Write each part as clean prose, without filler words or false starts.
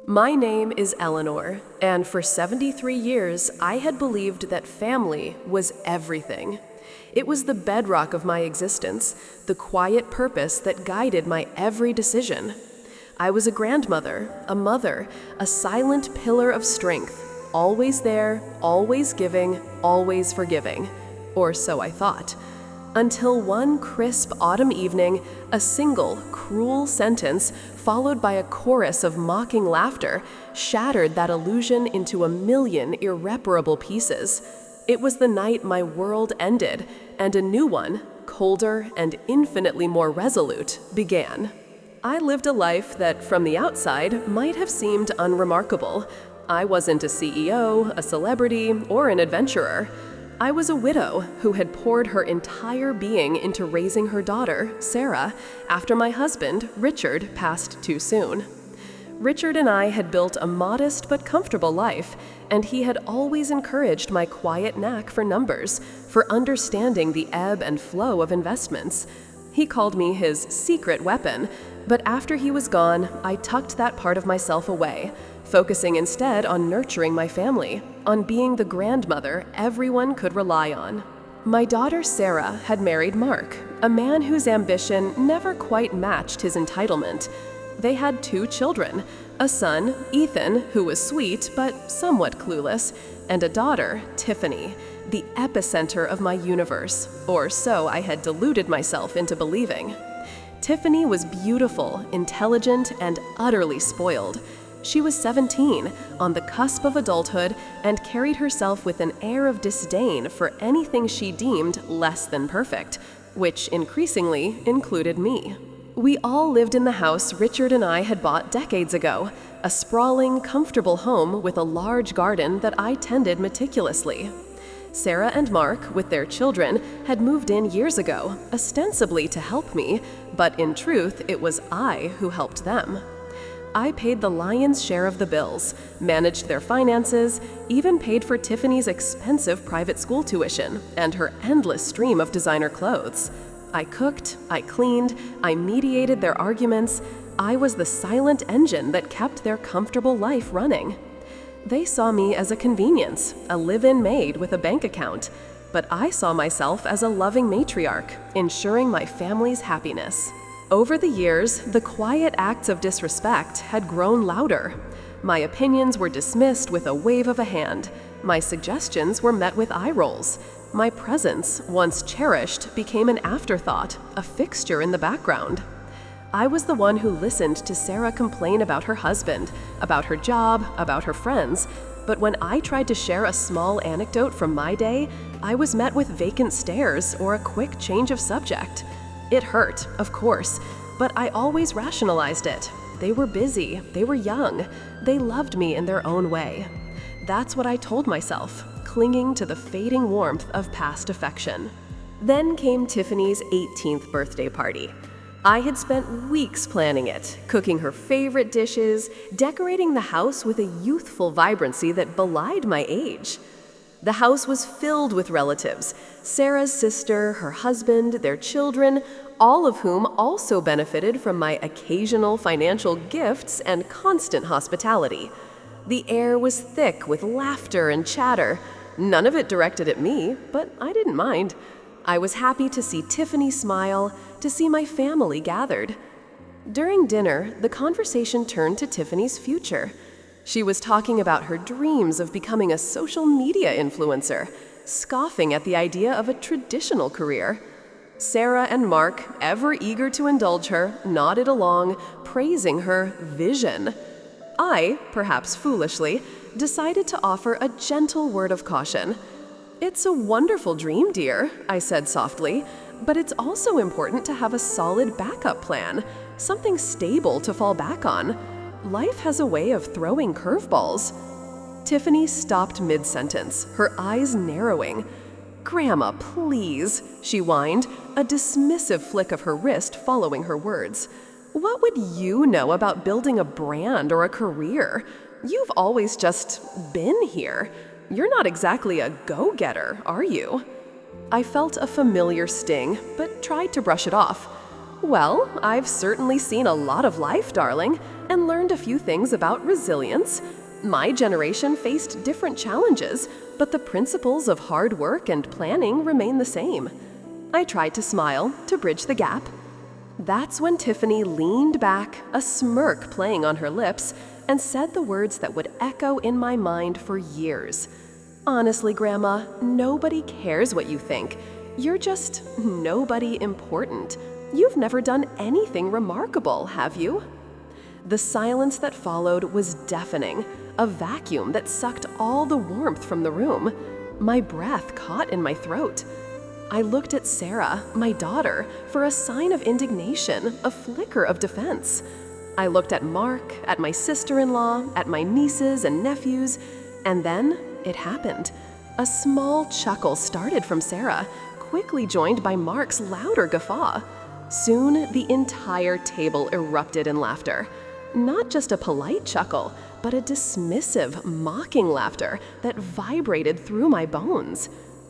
My name is Eleanor, and for 73 years, I had believed that family was everything. It was the bedrock of my existence, the quiet purpose that guided my every decision. I was a grandmother, a mother, a silent pillar of strength, always there, always giving, always forgiving. Or so I thought. Until one crisp autumn evening, a single, cruel sentence, followed by a chorus of mocking laughter, shattered that illusion into a million irreparable pieces. It was the night my world ended, and a new one, colder and infinitely more resolute, began. I lived a life that, from the outside, might have seemed unremarkable. I wasn't a CEO, a celebrity, or an adventurer. I was a widow who had poured her entire being into raising her daughter, Sarah, after my husband, Richard, passed too soon. Richard and I had built a modest but comfortable life, and he had always encouraged my quiet knack for numbers, for understanding the ebb and flow of investments. He called me his secret weapon, but after he was gone, I tucked that part of myself away, focusing instead on nurturing my family, on being the grandmother everyone could rely on. My daughter Sarah had married Mark, a man whose ambition never quite matched his entitlement. They had 2 children, a son, Ethan, who was sweet but somewhat clueless, and a daughter, Tiffany, the epicenter of my universe, or so I had deluded myself into believing. Tiffany was beautiful, intelligent, and utterly spoiled. She was 17, on the cusp of adulthood, and carried herself with an air of disdain for anything she deemed less than perfect, which increasingly included me. We all lived in the house Richard and I had bought decades ago, a sprawling, comfortable home with a large garden that I tended meticulously. Sarah and Mark, with their children, had moved in years ago, ostensibly to help me, but in truth, it was I who helped them. I paid the lion's share of the bills, managed their finances, even paid for Tiffany's expensive private school tuition and her endless stream of designer clothes. I cooked, I cleaned, I mediated their arguments. I was the silent engine that kept their comfortable life running. They saw me as a convenience, a live-in maid with a bank account, but I saw myself as a loving matriarch, ensuring my family's happiness. Over the years, the quiet acts of disrespect had grown louder. My opinions were dismissed with a wave of a hand. My suggestions were met with eye rolls. My presence, once cherished, became an afterthought, a fixture in the background. I was the one who listened to Sarah complain about her husband, about her job, about her friends, but when I tried to share a small anecdote from my day, I was met with vacant stares or a quick change of subject. It hurt, of course, but I always rationalized it. They were busy, they were young, they loved me in their own way. That's what I told myself, clinging to the fading warmth of past affection. Then came Tiffany's 18th birthday party. I had spent weeks planning it, cooking her favorite dishes, decorating the house with a youthful vibrancy that belied my age. The house was filled with relatives, Sarah's sister, her husband, their children, all of whom also benefited from my occasional financial gifts and constant hospitality. The air was thick with laughter and chatter. None of it directed at me, but I didn't mind. I was happy to see Tiffany smile, to see my family gathered. During dinner, the conversation turned to Tiffany's future. She was talking about her dreams of becoming a social media influencer, scoffing at the idea of a traditional career. Sarah and Mark, ever eager to indulge her, nodded along, praising her vision. I, perhaps foolishly, decided to offer a gentle word of caution. "It's a wonderful dream, dear," I said softly, "but it's also important to have a solid backup plan, something stable to fall back on. Life has a way of throwing curveballs." Tiffany stopped mid-sentence, her eyes narrowing. "Grandma, please," she whined, a dismissive flick of her wrist following her words. "What would you know about building a brand or a career? You've always just been here. You're not exactly a go-getter, are you?" I felt a familiar sting, but tried to brush it off. "Well, I've certainly seen a lot of life, darling. and learned a few things about resilience. My generation faced different challenges, but the principles of hard work and planning remain the same. I tried to smile to bridge the gap. That's when Tiffany leaned back, a smirk playing on her lips, and said the words that would echo in my mind for years. Honestly, Grandma, nobody cares what you think. You're just nobody important. You've never done anything remarkable, have you? The silence that followed was deafening, a vacuum that sucked all the warmth from the room. My breath caught in my throat. I looked at Sarah, my daughter, for a sign of indignation, a flicker of defense. I looked at Mark, at my sister-in-law, at my nieces and nephews, and then it happened. A small chuckle started from Sarah, quickly joined by Mark's louder guffaw. Soon, the entire table erupted in laughter. Not just a polite chuckle, but a dismissive, mocking laughter that vibrated through my bones.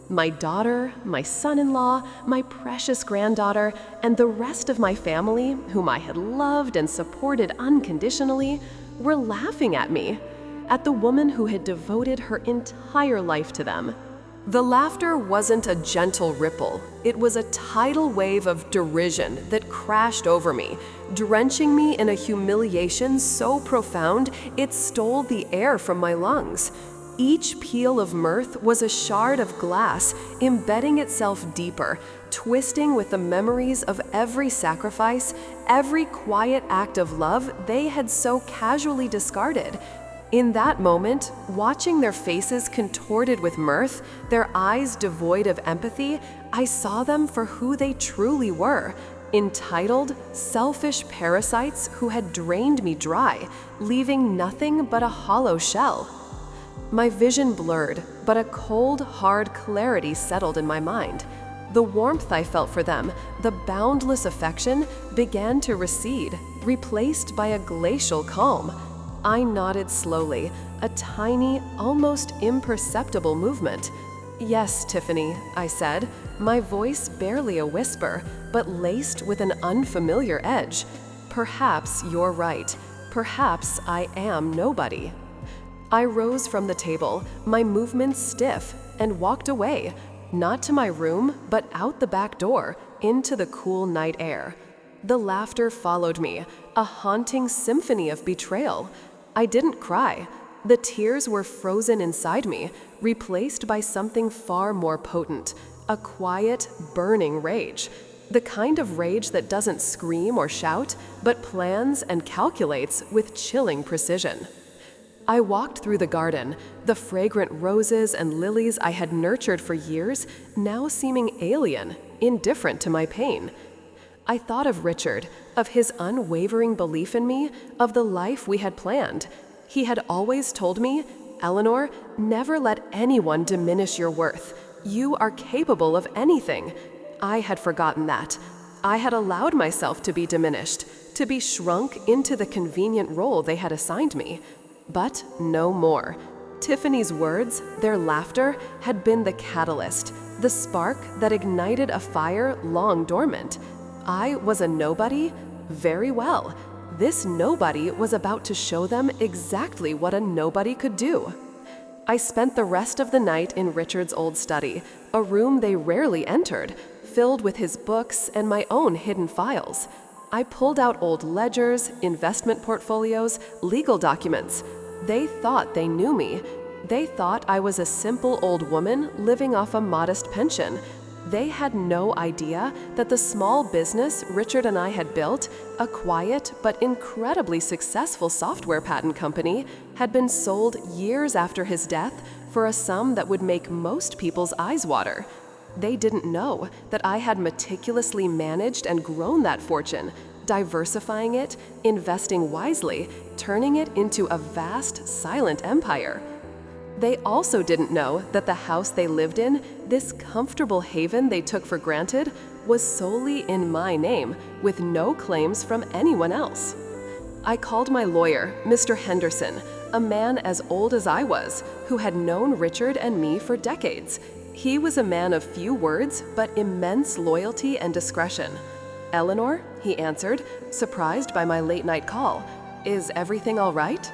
My daughter, my son-in-law, my precious granddaughter, and the rest of my family, whom I had loved and supported unconditionally, were laughing at me, at the woman who had devoted her entire life to them. The laughter wasn't a gentle ripple. It was a tidal wave of derision that crashed over me, drenching me in a humiliation so profound it stole the air from my lungs. Each peal of mirth was a shard of glass embedding itself deeper, twisting with the memories of every sacrifice, every quiet act of love they had so casually discarded. In that moment, watching their faces contorted with mirth, their eyes devoid of empathy, I saw them for who they truly were: entitled, selfish parasites who had drained me dry, leaving nothing but a hollow shell. My vision blurred, but a cold, hard clarity settled in my mind. The warmth I felt for them, the boundless affection, began to recede, replaced by a glacial calm. I nodded slowly, a tiny, almost imperceptible movement. "Yes, Tiffany," I said, my voice barely a whisper, but laced with an unfamiliar edge. "Perhaps you're right. Perhaps I am nobody." I rose from the table, my movements stiff, and walked away, not to my room, but out the back door, into the cool night air. The laughter followed me, a haunting symphony of betrayal. I didn't cry. The tears were frozen inside me, replaced by something far more potent, a quiet, burning rage. The kind of rage that doesn't scream or shout, but plans and calculates with chilling precision. I walked through the garden, the fragrant roses and lilies I had nurtured for years now seeming alien, indifferent to my pain. I thought of Richard, of his unwavering belief in me, of the life we had planned. He had always told me, "Eleanor, never let anyone diminish your worth. You are capable of anything." I had forgotten that. I had allowed myself to be diminished, to be shrunk into the convenient role they had assigned me. But no more. Tiffany's words, their laughter, had been the catalyst, the spark that ignited a fire long dormant. I was a nobody? Very well. This nobody was about to show them exactly what a nobody could do. I spent the rest of the night in Richard's old study, a room they rarely entered, filled with his books and my own hidden files. I pulled out old ledgers, investment portfolios, legal documents. They thought they knew me. They thought I was a simple old woman living off a modest pension. They had no idea that the small business Richard and I had built, a quiet but incredibly successful software patent company, had been sold years after his death for a sum that would make most people's eyes water. They didn't know that I had meticulously managed and grown that fortune, diversifying it, investing wisely, turning it into a vast, silent empire. They also didn't know that the house they lived in, this comfortable haven they took for granted, was solely in my name, with no claims from anyone else. I called my lawyer, Mr. Henderson, a man as old as I was, who had known Richard and me for decades. He was a man of few words, but immense loyalty and discretion. "Eleanor," he answered, surprised by my late-night call, Is everything all right?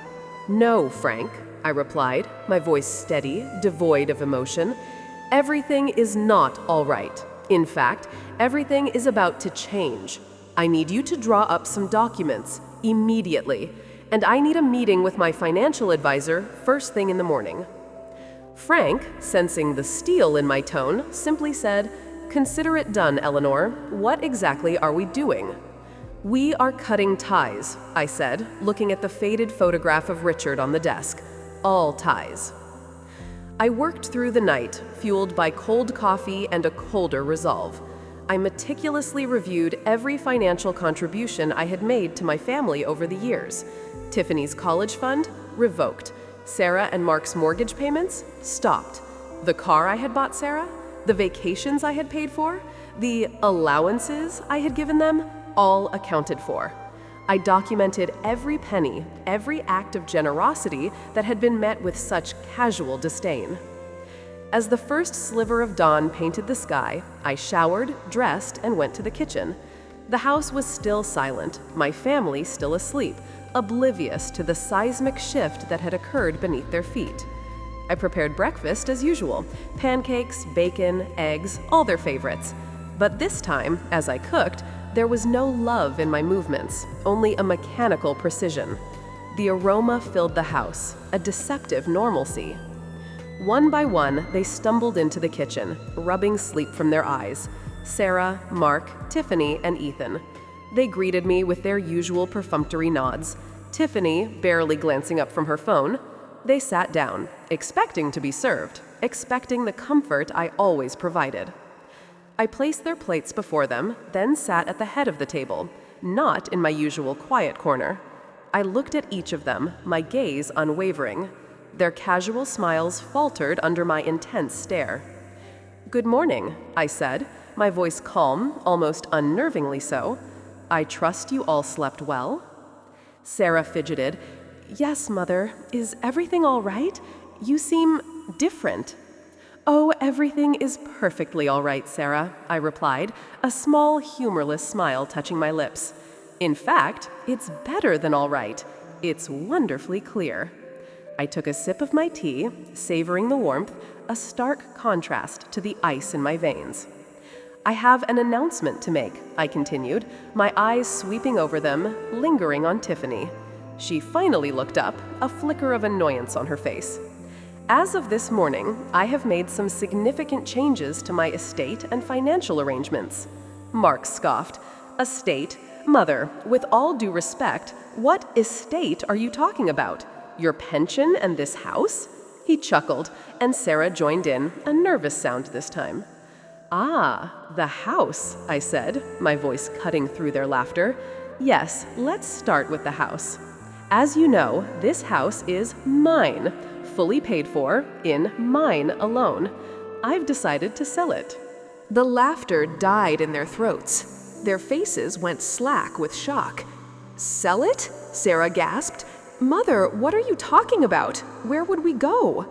No, Frank, I replied, my voice steady, devoid of emotion. Everything is not all right. In fact, everything is about to change. I need you to draw up some documents immediately, and I need a meeting with my financial advisor first thing in the morning. Frank, sensing the steel in my tone, simply said, "Consider it done, Eleanor. What exactly are we doing?" "We are cutting ties," I said, looking at the faded photograph of Richard on the desk. All ties. I worked through the night, fueled by cold coffee and a colder resolve. I meticulously reviewed every financial contribution I had made to my family over the years. Tiffany's college fund? Revoked. Sarah and Mark's mortgage payments? Stopped. The car I had bought Sarah? The vacations I had paid for? The allowances I had given them? All accounted for. I documented every penny, every act of generosity that had been met with such casual disdain. As the first sliver of dawn painted the sky, I showered, dressed, and went to the kitchen. The house was still silent, my family still asleep, oblivious to the seismic shift that had occurred beneath their feet. I prepared breakfast as usual, pancakes, bacon, eggs, all their favorites. But this time, as I cooked, there was no love in my movements, only a mechanical precision. The aroma filled the house, a deceptive normalcy. One by one, they stumbled into the kitchen, rubbing sleep from their eyes. Sarah, Mark, Tiffany, and Ethan. They greeted me with their usual perfunctory nods. Tiffany, barely glancing up from her phone. They sat down, expecting to be served, expecting the comfort I always provided. I placed their plates before them, then sat at the head of the table, not in my usual quiet corner. I looked at each of them, my gaze unwavering. Their casual smiles faltered under my intense stare. "Good morning," I said, my voice calm, almost unnervingly so. "I trust you all slept well?" Sarah fidgeted. "Yes, Mother. Is everything all right? You seem different." "Oh, everything is perfectly all right, Sarah," I replied, a small, humorless smile touching my lips. "In fact, it's better than all right. It's wonderfully clear." I took a sip of my tea, savoring the warmth, a stark contrast to the ice in my veins. "I have an announcement to make," I continued, my eyes sweeping over them, lingering on Tiffany. She finally looked up, a flicker of annoyance on her face. "As of this morning, I have made some significant changes to my estate and financial arrangements." Mark scoffed. "Estate? Mother, with all due respect, what estate are you talking about? Your pension and this house?" He chuckled, and Sarah joined in, a nervous sound this time. "Ah, the house," I said, my voice cutting through their laughter. "Yes, let's start with the house. As you know, this house is mine, fully paid for, in mine alone. I've decided to sell it." The laughter died in their throats. Their faces went slack with shock. "Sell it?" Sarah gasped. "Mother, what are you talking about? Where would we go?"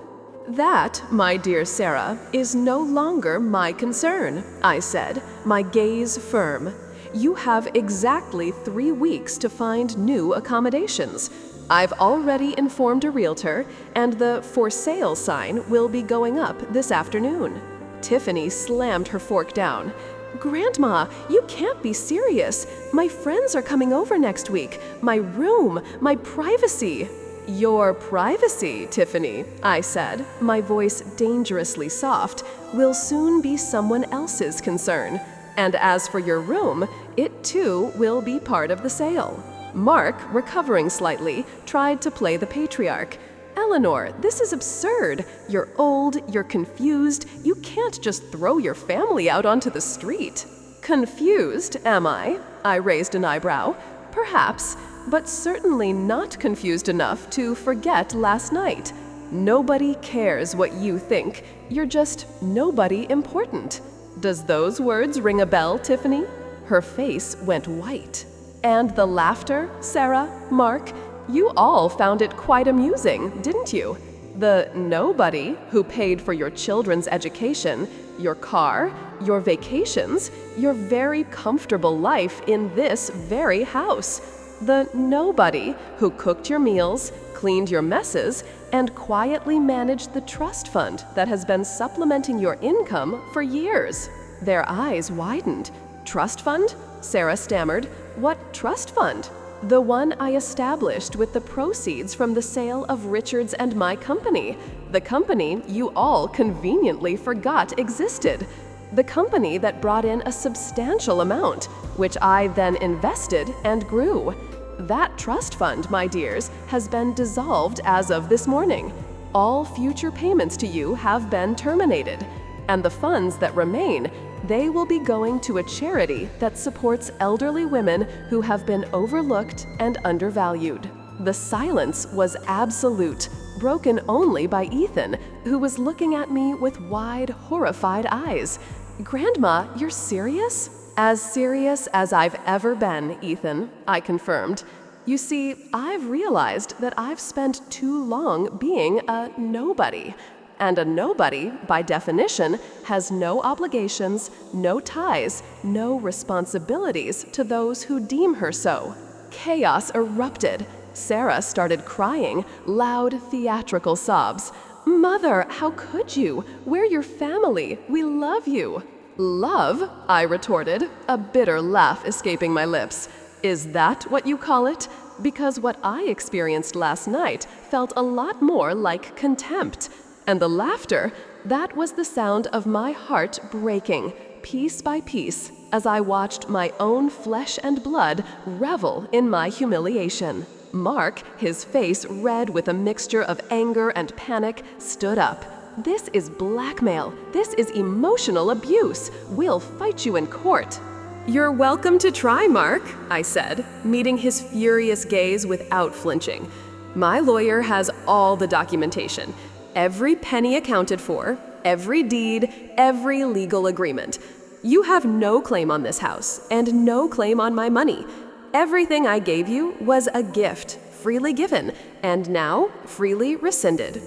"That, my dear Sarah, is no longer my concern," I said, my gaze firm. "You have exactly 3 weeks to find new accommodations. I've already informed a realtor, and the for sale sign will be going up this afternoon." Tiffany slammed her fork down. "Grandma, you can't be serious. My friends are coming over next week. My room, my privacy." "Your privacy, Tiffany," I said, my voice dangerously soft, "will soon be someone else's concern. And as for your room, it too will be part of the sale." Mark, recovering slightly, tried to play the patriarch. "Eleanor, this is absurd. You're old, you're confused. You can't just throw your family out onto the street." "Confused, am I?" I raised an eyebrow. "Perhaps, but certainly not confused enough to forget last night. Nobody cares what you think. You're just nobody important." Does those words ring a bell, Tiffany? Her face went white. "And the laughter, Sarah, Mark, you all found it quite amusing, didn't you? The nobody who paid for your children's education, your car, your vacations, your very comfortable life in this very house. The nobody who cooked your meals, cleaned your messes, and quietly managed the trust fund that has been supplementing your income for years. Their eyes widened. Trust fund? Sarah stammered. What trust fund? The one I established with the proceeds from the sale of Richard's and my company. The company you all conveniently forgot existed. The company that brought in a substantial amount, which I then invested and grew. That trust fund, my dears, has been dissolved as of this morning. All future payments to you have been terminated. And the funds that remain, they will be going to a charity that supports elderly women who have been overlooked and undervalued. The silence was absolute, broken only by Ethan, who was looking at me with wide, horrified eyes. Grandma, you're serious? As serious as I've ever been, Ethan, I confirmed. You see, I've realized that I've spent too long being a nobody. And a nobody, by definition, has no obligations, no ties, no responsibilities to those who deem her so. Chaos erupted. Sarah started crying, loud, theatrical sobs. "Mother, how could you? We're your family. We love you." "Love?" I retorted, a bitter laugh escaping my lips. "Is that what you call it? Because what I experienced last night felt a lot more like contempt. And the laughter, that was the sound of my heart breaking, piece by piece, as I watched my own flesh and blood revel in my humiliation. Mark, his face red with a mixture of anger and panic, stood up. "This is blackmail. This is emotional abuse. We'll fight you in court." "You're welcome to try, Mark," I said, meeting his furious gaze without flinching. "My lawyer has all the documentation. Every penny accounted for, every deed, every legal agreement. You have no claim on this house and no claim on my money. Everything I gave you was a gift, freely given, and now freely rescinded."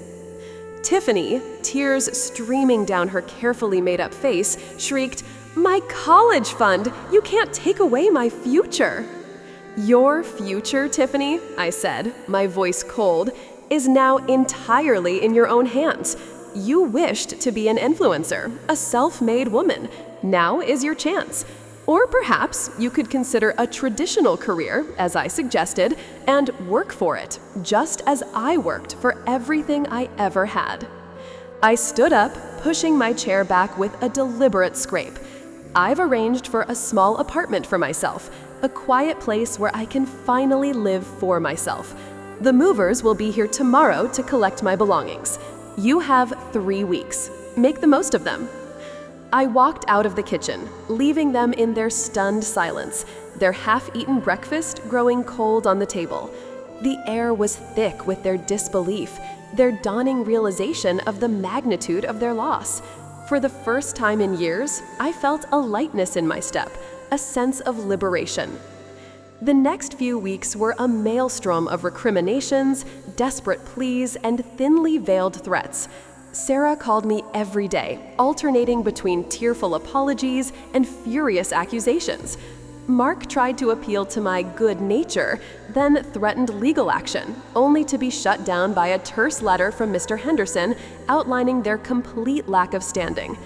Tiffany, tears streaming down her carefully made-up face, shrieked, "My college fund! You can't take away my future!" "Your future, Tiffany," I said, my voice cold, "is now entirely in your own hands. You wished to be an influencer, a self-made woman. Now is your chance. Or perhaps you could consider a traditional career, as I suggested, and work for it, just as I worked for everything I ever had." I stood up, pushing my chair back with a deliberate scrape. "I've arranged for a small apartment for myself, a quiet place where I can finally live for myself. The movers will be here tomorrow to collect my belongings. You have 3 weeks. Make the most of them." I walked out of the kitchen, leaving them in their stunned silence, their half-eaten breakfast growing cold on the table. The air was thick with their disbelief, their dawning realization of the magnitude of their loss. For the first time in years, I felt a lightness in my step, a sense of liberation. The next few weeks were a maelstrom of recriminations, desperate pleas, and thinly veiled threats. Sarah called me every day, alternating between tearful apologies and furious accusations. Mark tried to appeal to my good nature, then threatened legal action, only to be shut down by a terse letter from Mr. Henderson outlining their complete lack of standing.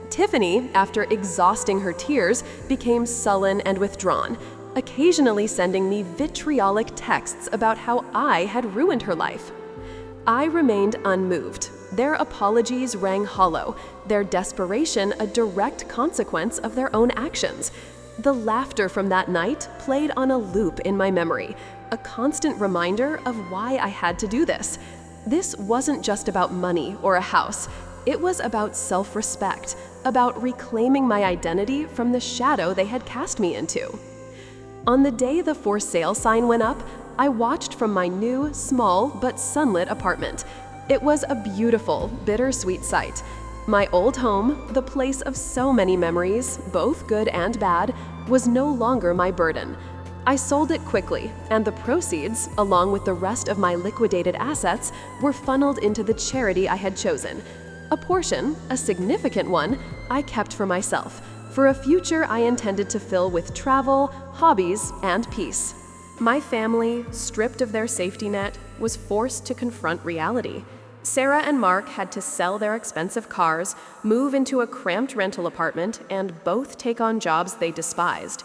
Tiffany, after exhausting her tears, became sullen and withdrawn, occasionally sending me vitriolic texts about how I had ruined her life. I remained unmoved. Their apologies rang hollow, their desperation a direct consequence of their own actions. The laughter from that night played on a loop in my memory, a constant reminder of why I had to do this. This wasn't just about money or a house. It was about self-respect, about reclaiming my identity from the shadow they had cast me into. On the day the for sale sign went up, I watched from my new, small, but sunlit apartment. It was a beautiful, bittersweet sight. My old home, the place of so many memories, both good and bad, was no longer my burden. I sold it quickly, and the proceeds, along with the rest of my liquidated assets, were funneled into the charity I had chosen. A portion, a significant one, I kept for myself, for a future I intended to fill with travel, hobbies, and peace. My family, stripped of their safety net, was forced to confront reality. Sarah and Mark had to sell their expensive cars, move into a cramped rental apartment, and both take on jobs they despised.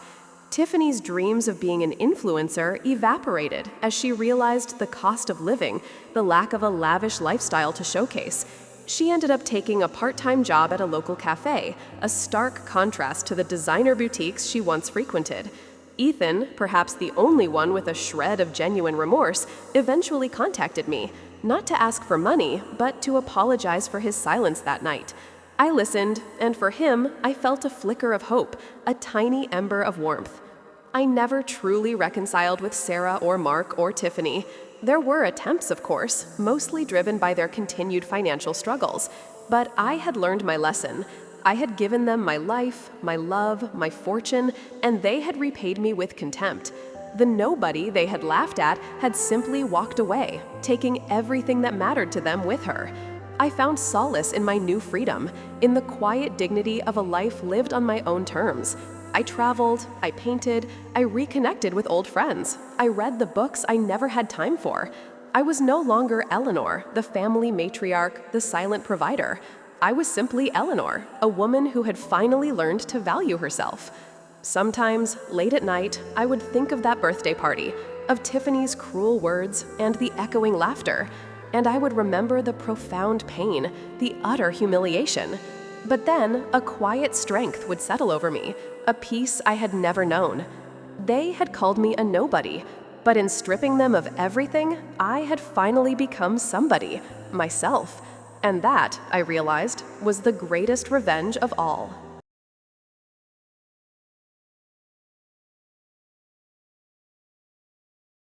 Tiffany's dreams of being an influencer evaporated as she realized the cost of living, the lack of a lavish lifestyle to showcase. She ended up taking a part-time job at a local cafe, a stark contrast to the designer boutiques she once frequented. Ethan, perhaps the only one with a shred of genuine remorse, eventually contacted me, not to ask for money, but to apologize for his silence that night. I listened, and for him, I felt a flicker of hope, a tiny ember of warmth. I never truly reconciled with Sarah or Mark or Tiffany. There were attempts, of course, mostly driven by their continued financial struggles. But I had learned my lesson. I had given them my life, my love, my fortune, and they had repaid me with contempt. The nobody they had laughed at had simply walked away, taking everything that mattered to them with her. I found solace in my new freedom, in the quiet dignity of a life lived on my own terms. I traveled, I painted, I reconnected with old friends. I read the books I never had time for. I was no longer Eleanor, the family matriarch, the silent provider. I was simply Eleanor, a woman who had finally learned to value herself. Sometimes, late at night, I would think of that birthday party, of Tiffany's cruel words and the echoing laughter, and I would remember the profound pain, the utter humiliation. But then, a quiet strength would settle over me, a peace I had never known. They had called me a nobody, but in stripping them of everything, I had finally become somebody, myself. And that, I realized, was the greatest revenge of all.